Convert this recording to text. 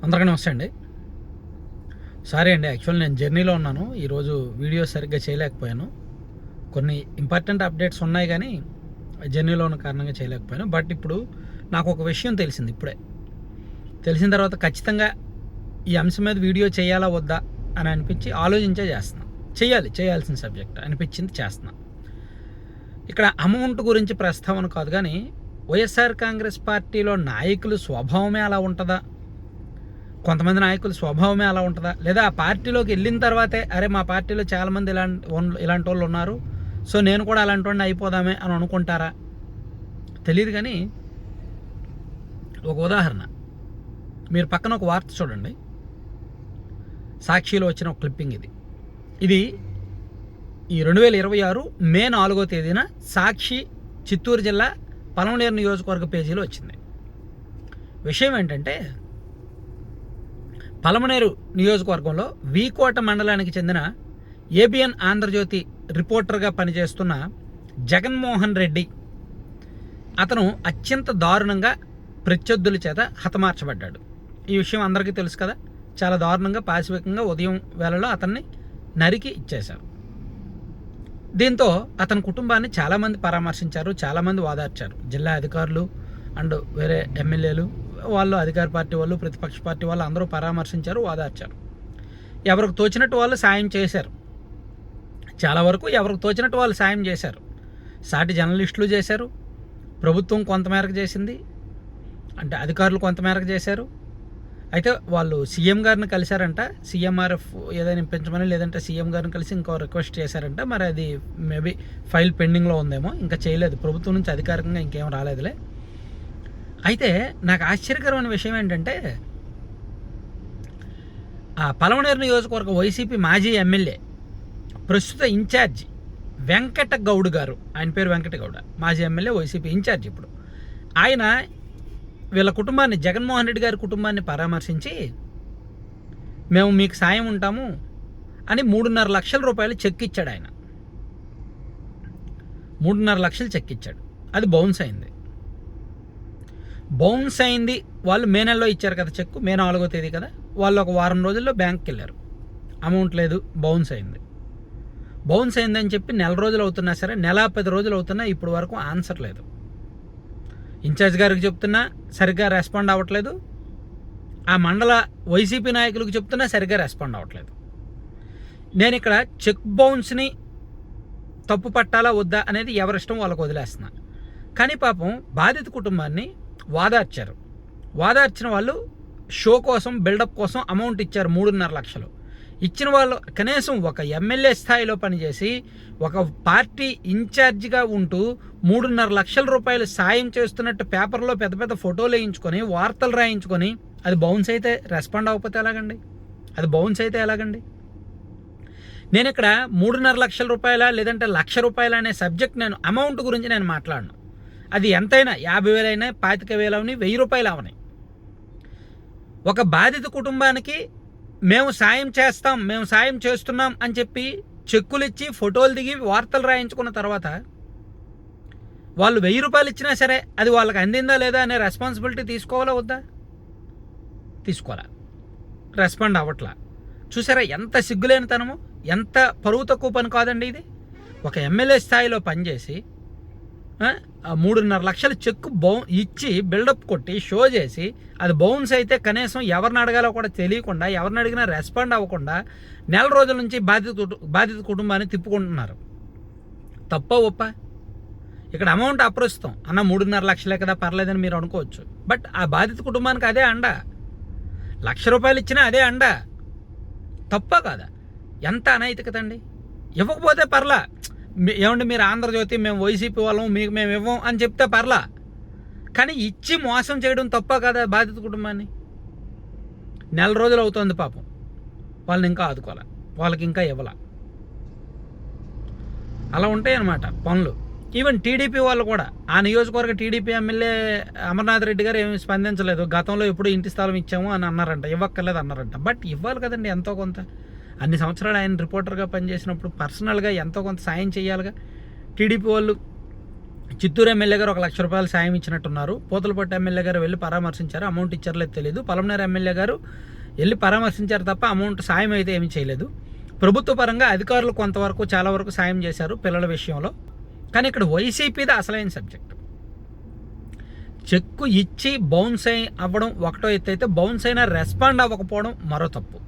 అందరికీ నమస్తే అండి. సారీ అండి, యాక్చువల్ నేను జర్నీలో ఉన్నాను. ఈరోజు వీడియో సరిగ్గా చేయలేకపోయాను. కొన్ని ఇంపార్టెంట్ అప్డేట్స్ ఉన్నాయి కానీ జర్నీలో ఉన్న కారణంగా చేయలేకపోయాను. బట్ ఇప్పుడు నాకు ఒక విషయం తెలిసింది. ఇప్పుడే తెలిసిన తర్వాత ఖచ్చితంగా ఈ అంశం మీద వీడియో చేయాలా వద్దా అని అనిపించి ఆలోచించే చేస్తున్నా. చేయాల్సిన సబ్జెక్ట్ అనిపించింది, చేస్తున్నా. ఇక్కడ అమౌంట్ గురించి ప్రస్తావన కాదు కానీ వైఎస్ఆర్ కాంగ్రెస్ పార్టీలో నాయకుల స్వభావమే అలా ఉంటుందా, కొంతమంది నాయకుల స్వభావమే అలా ఉంటుందా, లేదా ఆ పార్టీలోకి వెళ్ళిన తర్వాతే అరే మా పార్టీలో చాలామంది ఇలాంటి వాళ్ళు ఉన్నారు, సో నేను కూడా అలాంటి వాడిని అయిపోదామే అని అనుకుంటారా తెలియదు. కానీ ఒక ఉదాహరణ, మీరు పక్కన ఒక వార్త చూడండి. సాక్షిలో వచ్చిన ఒక క్లిప్పింగ్ ఇది ఈ 2026 మే 4వ తేదీన సాక్షి చిత్తూరు జిల్లా పలమనేరు నియోజకవర్గ పేజీలో వచ్చింది. విషయం ఏంటంటే, పలమనేరు నియోజకవర్గంలో వీకోట మండలానికి చెందిన ఏబిఎన్ ఆంధ్రజ్యోతి రిపోర్టర్గా పనిచేస్తున్న జగన్మోహన్ రెడ్డి, అతను అత్యంత దారుణంగా ప్రత్యర్థుల చేత హతమార్చబడ్డాడు. ఈ విషయం అందరికీ తెలుసు కదా. చాలా దారుణంగా పాశవికంగా ఉదయం వేళలో అతన్ని నరికి ఇచ్చేశారు. దీంతో అతని కుటుంబాన్ని చాలామంది పరామర్శించారు, చాలామంది ఓదార్చారు. జిల్లా అధికారులు అండ్ వేరే ఎమ్మెల్యేలు వాళ్ళు, అధికార పార్టీ వాళ్ళు, ప్రతిపక్ష పార్టీ వాళ్ళు అందరూ పరామర్శించారు, ఓదార్చారు. ఎవరికి తోచినట్టు వాళ్ళు సాయం చేశారు. చాలా వరకు ఎవరికి తోచినట్టు వాళ్ళు సాయం చేశారు. సాటి జర్నలిస్టులు చేశారు, ప్రభుత్వం కొంతమేరకు చేసింది, అంటే అధికారులు కొంతమేరకు చేశారు. అయితే వాళ్ళు సీఎం గారిని కలిశారంట, సీఎంఆర్ఎఫ్ ఏదైనా పెంచమని, లేదంటే సీఎం గారిని కలిసి ఇంకో రిక్వెస్ట్ చేశారంట. మరి అది మేబీ ఫైల్ పెండింగ్లో ఉందేమో, ఇంకా చేయలేదు, ప్రభుత్వం నుంచి అధికారికంగా ఇంకేం రాలేదులే. అయితే నాకు ఆశ్చర్యకరమైన విషయం ఏంటంటే, ఆ పలమనేరు నియోజకవర్గ వైసీపీ మాజీ ఎమ్మెల్యే, ప్రస్తుత ఇన్ఛార్జి వెంకట గౌడ్ గారు, ఆయన పేరు వెంకట గౌడ, మాజీ ఎమ్మెల్యే, వైసీపీ ఇన్ఛార్జి. ఇప్పుడు ఆయన వీళ్ళ కుటుంబాన్ని, జగన్మోహన్ రెడ్డి గారి కుటుంబాన్ని పరామర్శించి మేము మీకు సాయం ఉంటాము అని 3.5 లక్షల రూపాయలు చెక్ ఇచ్చాడు. ఆయన 3.5 లక్షలు చెక్ ఇచ్చాడు. అది బౌన్స్ అయింది. వాళ్ళు మే నెలలో ఇచ్చారు కదా చెక్, మే 4వ తేదీ కదా. వాళ్ళు ఒక వారం రోజుల్లో బ్యాంక్కి వెళ్ళారు, అమౌంట్ లేదు, బౌన్స్ అయిందని చెప్పి నెల రోజులు అవుతున్నా సరే, నెల 10 రోజులు అవుతున్నా ఇప్పుడు వరకు ఆన్సర్ లేదు. ఇన్ఛార్జ్ గారికి చెప్తున్నా సరిగ్గా రెస్పాండ్ అవ్వట్లేదు, ఆ మండల వైసీపీ నాయకులకు చెప్తున్నా సరిగ్గా రెస్పాండ్ అవ్వట్లేదు. నేను ఇక్కడ చెక్ బౌన్స్ని తప్పు పట్టాలా వద్దా అనేది ఎవరిష్టం వాళ్ళకు వదిలేస్తున్నా. కానీ పాపం బాధిత కుటుంబాన్ని వాదార్చిన వాళ్ళు షో కోసం, బిల్డప్ కోసం అమౌంట్ ఇచ్చారు. 3.5 లక్షలు ఇచ్చిన వాళ్ళు కనీసం ఒక ఎమ్మెల్యే స్థాయిలో పనిచేసి, ఒక పార్టీ ఇన్ఛార్జిగా ఉంటూ 3.5 లక్షల రూపాయలు సాయం చేస్తున్నట్టు పేపర్లో పెద్ద పెద్ద ఫోటోలు వేయించుకొని, వార్తలు రాయించుకొని, అది బౌన్స్ అయితే రెస్పాండ్ అవ్వకపోతే ఎలాగండి? నేను ఇక్కడ 3.5 లక్షల రూపాయల లేదంటే ₹1,00,000 అనే సబ్జెక్ట్, నేను అమౌంట్ గురించి నేను మాట్లాడను. అది ఎంతైనా 50,000 అయినా, 25,000 అవని, ₹1,000 అవని. ఒక బాధిత కుటుంబానికి మేము సాయం చేస్తున్నాం అని చెప్పి చెక్కులు ఇచ్చి, ఫోటోలు దిగి, వార్తలు రాయించుకున్న తర్వాత వాళ్ళు ₹1,000 ఇచ్చినా సరే అది వాళ్ళకి అందిందా లేదా అనే రెస్పాన్సిబిలిటీ తీసుకోవాలా వద్దా? తీసుకోవాలా. రెస్పాండ్ అవ్వట్లా. చూసారా ఎంత సిగ్గులేనితనము, ఎంత పరువు తక్కువ పని కాదండి ఇది. ఒక ఎమ్మెల్యే స్థాయిలో పనిచేసి 3.5 లక్షల చెక్ ఇచ్చి, బిల్డప్ కొట్టి, షో చేసి, అది బౌన్స్ అయితే కనీసం ఎవరిని అడగాలో కూడా తెలియకుండా, ఎవరిని అడిగినా రెస్పాండ్ అవ్వకుండా నెల రోజుల నుంచి బాధిత కుటుంబాన్ని తిప్పుకుంటున్నారు. తప్ప ఒప్ప? ఇక్కడ అమౌంట్ అప్రస్తుతం అన్న 3.5 లక్షలే కదా, పర్లేదని మీరు అనుకోవచ్చు. బట్ ఆ బాధిత కుటుంబానికి అదే అండ. ₹1,00,000 ఇచ్చినా అదే అండ. తప్ప కాదా? ఎంత అనైతికత అండి. ఇవ్వకపోతే పర్లా, ఏమండి మీరు ఆంధ్రజ్యోతి, మేము వైసీపీ వాళ్ళం, మీకు మేము ఇవ్వం అని చెప్తే పర్లా. కానీ ఇచ్చి మోసం చేయడం తప్ప కదా బాధిత కుటుంబాన్ని? నెల రోజులు అవుతుంది పాపం, వాళ్ళని ఇంకా ఆదుకోవాలా, వాళ్ళకి ఇంకా ఇవ్వాల. అలా ఉంటాయి అన్నమాట పనులు. ఈవెన్ టీడీపీ వాళ్ళు కూడా, ఆ నియోజకవర్గ టీడీపీ ఎమ్మెల్యే అమర్నాథ్ రెడ్డి గారు ఏమీ స్పందించలేదు. గతంలో ఎప్పుడు ఇంటి స్థలం ఇచ్చాము అని అన్నారంట, ఇవ్వక్కర్లేదు అన్నారంట. బట్ ఇవ్వాలి కదండి ఎంతో కొంత. అన్ని సంవత్సరాలు ఆయన రిపోర్టర్గా పనిచేసినప్పుడు పర్సనల్గా ఎంతో కొంత సాయం చేయాలిగా. టీడీపీ వాళ్ళు చిత్తూరు ఎమ్మెల్యే గారు 1 లక్ష రూపాయలు సాయం ఇచ్చినట్టున్నారు. పూతలపట్టు ఎమ్మెల్యే గారు వెళ్ళి పరామర్శించారు, అమౌంట్ ఇచ్చారో లేదు తెలియదు. పలమనేరు ఎమ్మెల్యే గారు వెళ్ళి పరామర్శించారు తప్ప అమౌంట్ సాయం అయితే ఏమీ చేయలేదు. ప్రభుత్వ పరంగా అధికారులు కొంతవరకు చాలా వరకు సాయం చేశారు పిల్లల విషయంలో. కానీ ఇక్కడ వైసీపీది అసలైన సబ్జెక్ట్. చెక్కు ఇచ్చి బౌన్స్ అవ్వడం ఒకటో ఎత్తు అయితే, బౌన్స్ అయినా రెస్పాండ్ అవ్వకపోవడం మరో తప్పు.